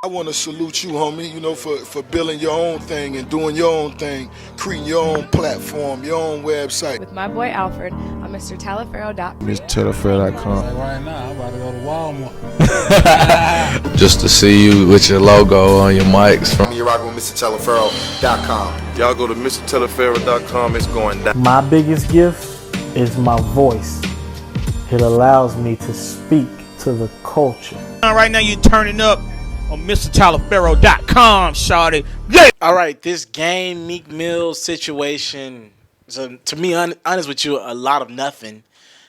I want to salute you, homie, for building your own thing and doing your own thing, creating your own platform, your own website. With my boy Alfred on MrTaliaferro.com. MrTaliaferro.com. Like right now, I'm about to go to Walmart. Just to see you with your logo on your mics. You're rocking with MrTaliaferro.com. Y'all go to MrTaliaferro.com. It's going down. My biggest gift is my voice. It allows me to speak to the culture. Right now, you're turning up on MrTaliaferro.com, shawty. Yeah. All right, this game Meek Mill situation, so to me, honest with you, a lot of nothing.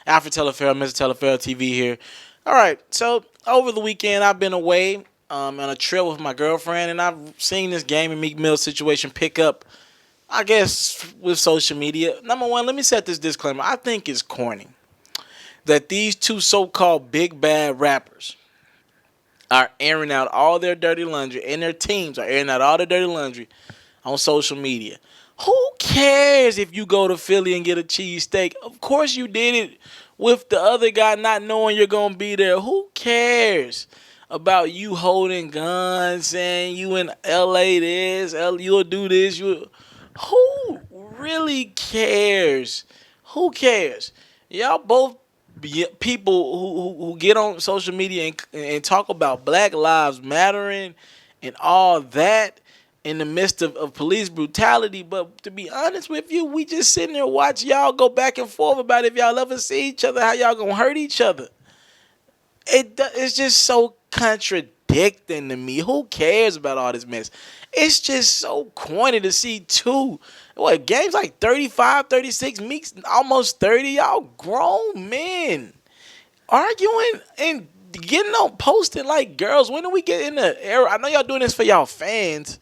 Alfred Taliaferro, Mr. Taliaferro TV here. All right, so over the weekend, I've been away on a trip with my girlfriend, and I've seen this game and Meek Mill situation pick up, I guess, with social media. Number one, let me set this disclaimer. I think it's corny that these two so-called big bad rappers are airing out all their dirty laundry, and their teams are airing out all their dirty laundry on social media. Who cares if you go to Philly and get a cheesesteak? Of course you did it with the other guy not knowing you're going to be there. Who cares about you holding guns, saying you in L.A. this, you'll do this? Who really cares? Who cares? Y'all both people who get on social media and talk about Black Lives Mattering and all that in the midst of police brutality. But to be honest with you, we just sitting there watch y'all go back and forth about if y'all ever see each other, how y'all gonna hurt each other. It's just so contradicting to me. Who cares about all this mess? It's just so corny to see games like 35, 36, Meek's almost 30. Y'all grown men arguing and getting on posting like girls. When do we get in the era? I know y'all doing this for y'all fans.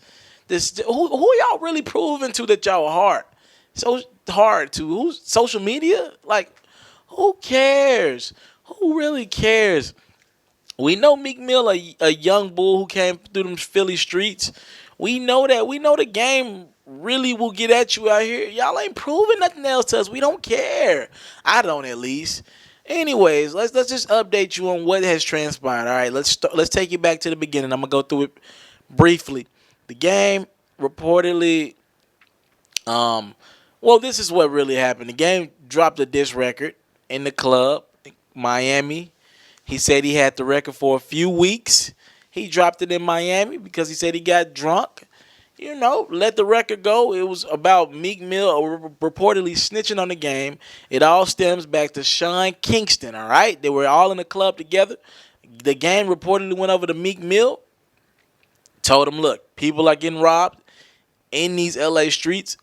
Who y'all really proving to that y'all hard? So hard to who's social media? Like, who cares? Who really cares? We know Meek Mill a young bull who came through them Philly streets. We know that. We know the game really will get at you out here. Y'all ain't proving nothing else to us. We don't care. I don't, at least. Anyways, let's just update you on what has transpired. All right, let's take you back to the beginning. I'm gonna go through it briefly. The game reportedly, this is what really happened. The game dropped a diss record in the club, Miami. He said he had the record for a few weeks. He dropped it in Miami because he said he got drunk. Let the record go. It was about Meek Mill reportedly snitching on the game. It all stems back to Sean Kingston, all right? They were all in the club together. The game reportedly went over to Meek Mill, told him, look, people are getting robbed in these L.A. streets.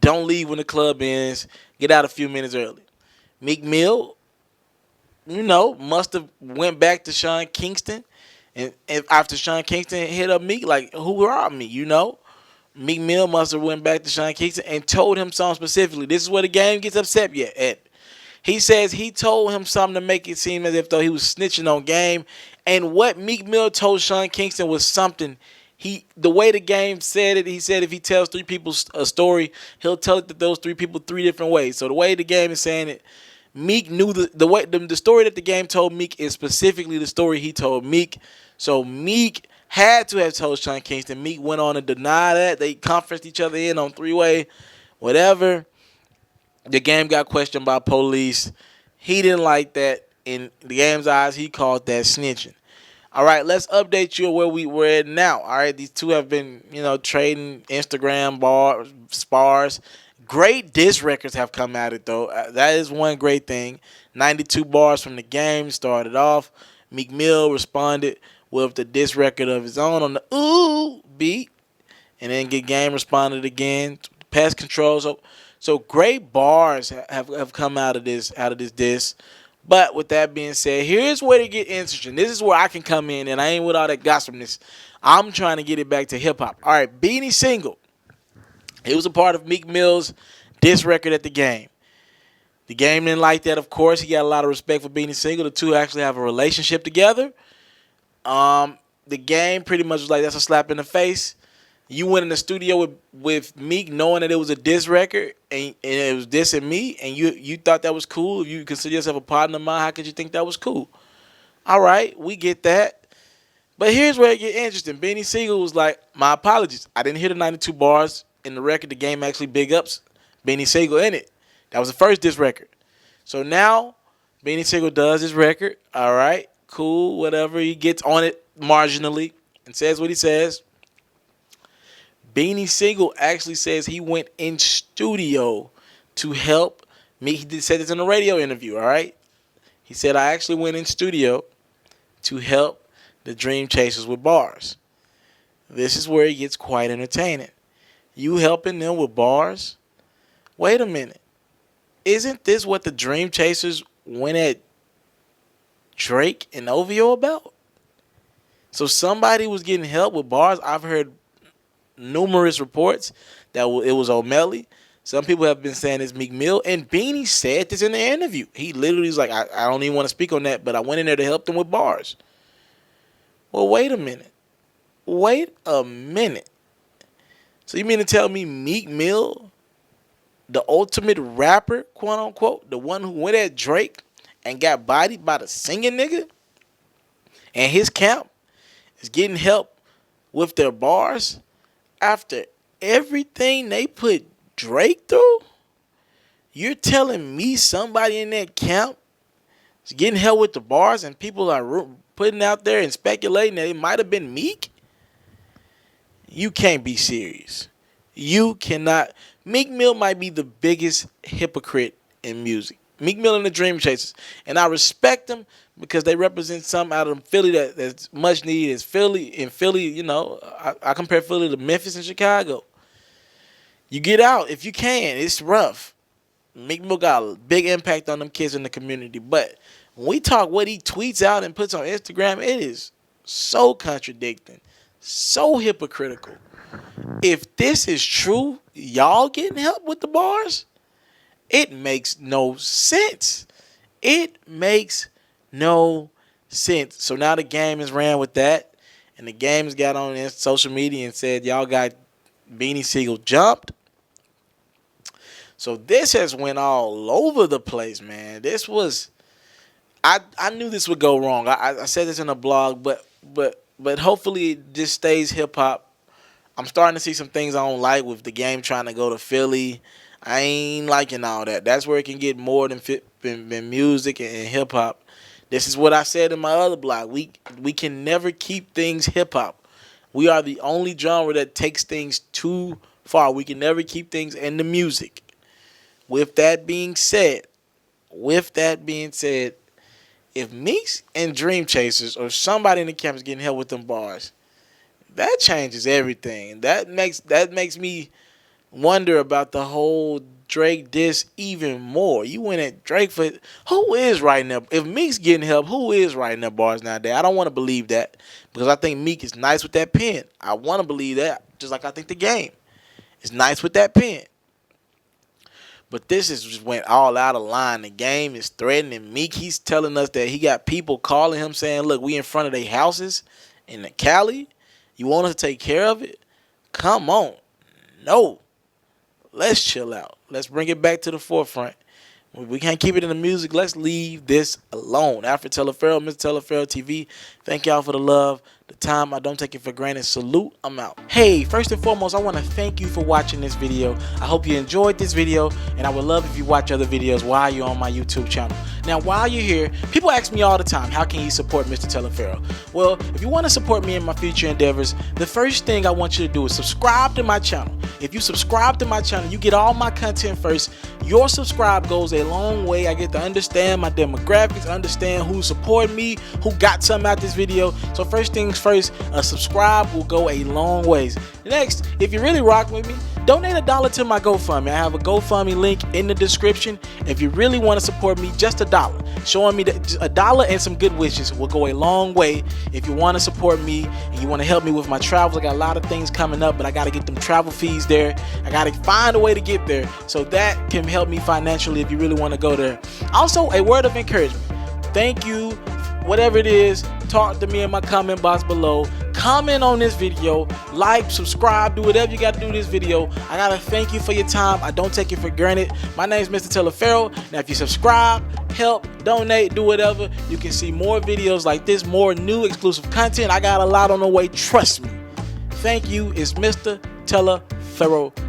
Don't leave when the club ends. Get out a few minutes early. Meek Mill, must have went back to Sean Kingston. And after Sean Kingston hit up Meek, like, who robbed me, Meek Mill must have went back to Sean Kingston and told him something specifically. This is where the game gets upset at. He says he told him something to make it seem as if though he was snitching on game. And what Meek Mill told Sean Kingston was something. The way the game said it, he said if he tells three people a story, he'll tell it to those three people three different ways. So the way the game is saying it, Meek knew the story that the game told Meek is specifically the story he told Meek. So Meek had to have told Sean Kingston. Meek went on to deny that. They conferenced each other in on three-way, whatever. The game got questioned by police. He didn't like that. In the game's eyes, he called that snitching. All right, let's update you where we're at now. All right, these two have been, trading Instagram spars. Great diss records have come at it, though. That is one great thing. 92 bars from the game started off. Meek Mill responded with the diss record of his own on the ooh beat. And then Good Game responded again. Pest control. So great bars have come out of this diss. But with that being said, here's where it get interesting. This is where I can come in, and I ain't with all that gossipness. I'm trying to get it back to hip-hop. All right, Beanie Single. He was a part of Meek Mill's diss record at the game. The game didn't like that, of course. He got a lot of respect for Beanie Single. The two actually have a relationship together. The game pretty much was like, that's a slap in the face. You went in the studio with Meek knowing that it was a diss record and it was dissing me, and you thought that was cool. If you consider yourself a partner of mine, how could you think that was cool? All right, we get that. But here's where it get interesting. Beanie Siegel was like, my apologies. I didn't hear the 92 bars in the record. The game actually big ups Beanie Siegel in it. That was the first diss record. So now Beanie Siegel does his record. All right, cool, whatever. He gets on it marginally and says what he says. Beanie Siegel actually says he went in studio to help me. He said this in a radio interview, all right? He said, I actually went in studio to help the Dream Chasers with bars. This is where it gets quite entertaining. You helping them with bars? Wait a minute. Isn't this what the Dream Chasers went at Drake and OVO about? So somebody was getting help with bars. I've heard numerous reports that it was O'Malley. Some people have been saying it's Meek Mill. And Beanie said this in the interview. He literally was like, I don't even want to speak on that, but I went in there to help them with bars. Well, wait a minute. Wait a minute. So you mean to tell me Meek Mill, the ultimate rapper, quote unquote, the one who went at Drake and got bodied by the singing nigga, and his camp is getting help with their bars after everything they put Drake through? You're telling me somebody in that camp is getting help with the bars and people are putting out there and speculating that it might have been Meek? You can't be serious. You cannot. Meek Mill might be the biggest hypocrite in music. Meek Mill and the Dream Chasers. And I respect them because they represent something out of Philly that's much needed. Is Philly, in Philly, you know, I compare Philly to Memphis and Chicago. You get out if you can. It's rough. Meek Mill got a big impact on them kids in the community. But when we talk what he tweets out and puts on Instagram, it is so contradicting, so hypocritical. If this is true, y'all getting help with the bars? It makes no sense. It makes no sense. So now the game has ran with that, and the game has got on social media and said, y'all got Beanie Siegel jumped. So this has went all over the place, man. This was, I knew this would go wrong. I said this in a blog, but hopefully it just stays hip-hop. I'm starting to see some things I don't like with the game trying to go to Philly. I ain't liking all that. That's where it can get more than music and hip-hop. This is what I said in my other blog. We can never keep things hip-hop. We are the only genre that takes things too far. We can never keep things in the music. With that being said, if Meek and Dream Chasers or somebody in the camp is getting help with them bars, that changes everything. That makes me wonder about the whole Drake diss even more. You went at Drake for who is writing up? If Meek's getting help, who is writing up bars nowadays? I don't want to believe that because I think Meek is nice with that pen. I want to believe that, just like I think the game is nice with that pen. But this is just went all out of line. The game is threatening Meek. He's telling us that he got people calling him saying, look, we in front of their houses in the Cali. You want us to take care of it? Come on. No. Let's chill out. Let's bring it back to the forefront. We can't keep it in the music. Let's leave this alone. Alfred Teleferro, Mr. Teleferro TV. Thank y'all for the love, the time. I don't take it for granted. Salute. I'm out. Hey, first and foremost, I want to thank you for watching this video. I hope you enjoyed this video, and I would love if you watch other videos while you're on my YouTube channel. Now, while you're here, people ask me all the time, how can you support Mr. Teleferro? Well, if you want to support me in my future endeavors, the first thing I want you to do is subscribe to my channel. If you subscribe to my channel, you get all my content first. Your subscribe goes a long way. I get to understand my demographics, understand who support me, who got something out this video. So first things first, a subscribe will go a long ways. Next, if you really rock with me, donate $1 to my GoFundMe. I have a GoFundMe link in the description. If you really want to support me, just $1. Showing me $1 and some good wishes will go a long way. If you want to support me and you want to help me with my travels, I got a lot of things coming up, but I got to get them travel fees there. I got to find a way to get there. So that can help me financially if you really want to go there. Also, a word of encouragement. Thank you. Whatever it is, talk to me in my comment box below. comment on this video, like, subscribe, do whatever you got to do this video. I got to thank you for your time. I don't take it for granted. My name is Mr. Telefero. Now, if you subscribe, help, donate, do whatever, you can see more videos like this, more new exclusive content. I got a lot on the way. Trust me. Thank you. It's Mr. Telefero.com.